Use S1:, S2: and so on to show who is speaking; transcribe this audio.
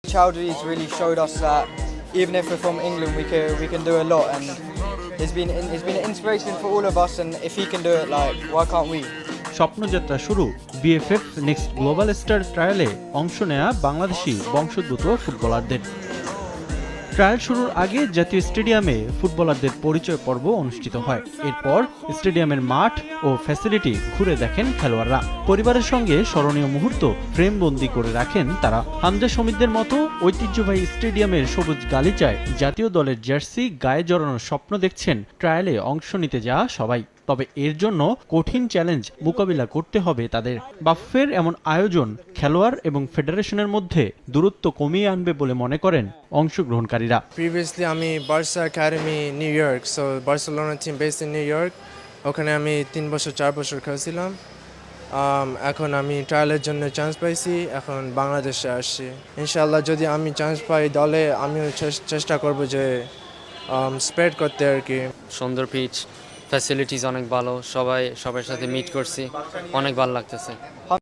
S1: Chowdhury's really showed us that even if we're from England, we can do a lot, and he's been an inspiration for all of us. And if he can do it, like why can't we?
S2: স্বপ্নযাত্রা শুরু BFF next global star ট্রায়ালে অংশ নেয়া বাংলাদেশি বংশোদ্ভূত ফুটবলারদের। Trial শুরুর আগে জাতীয় স্টেডিয়ামে ফুটবলারদের পরিচয় পর্ব অনুষ্ঠিত হয়। এরপর স্টেডিয়ামের মাঠ ও ফ্যাসিলিটি ঘুরে দেখেন খেলোয়াড়রা। পরিবারের সঙ্গে স্মরণীয় মুহূর্ত ফ্রেমবন্দি করে রাখেন তারা। হামজা শমীদদের মতো ঐতিহ্যবাহী স্টেডিয়ামের সবুজ গালিচায় জাতীয় দলের জার্সি গায়ে জড়ানোর স্বপ্ন দেখছেন ট্রায়ালে অংশ নিতে যাওয়া সবাই। তবে এর জন্য কঠিন চ্যালেঞ্জ মোকাবিলা করতে হবে তাদের। বাফের এমন আয়োজন খেলোয়াড় এবং ফেডারেশনের মধ্যে দূরত্ব কমিয়ে আনবে বলে মনে করেন অংশগ্রহণকারীরা।
S3: Previously আমি Barca academy new York, so Barcelona team based in new York, ওখানে আমি 3 বছর 4 বছর খেলছিলাম। এখন আমি ট্রায়ালের জন্য চান্স পাইছি, এখন বাংলাদেশে আসছি। ইনশাআল্লাহ যদি আমি চান্স পাই দলে, আমিও চেষ্টা করব যে স্প্রেড করতে আর কি।
S4: সুন্দর পিচ, ফ্যাসিলিটিস অনেক ভালো, সবার সাথে মিট করছি, অনেক ভালো লাগতেছে।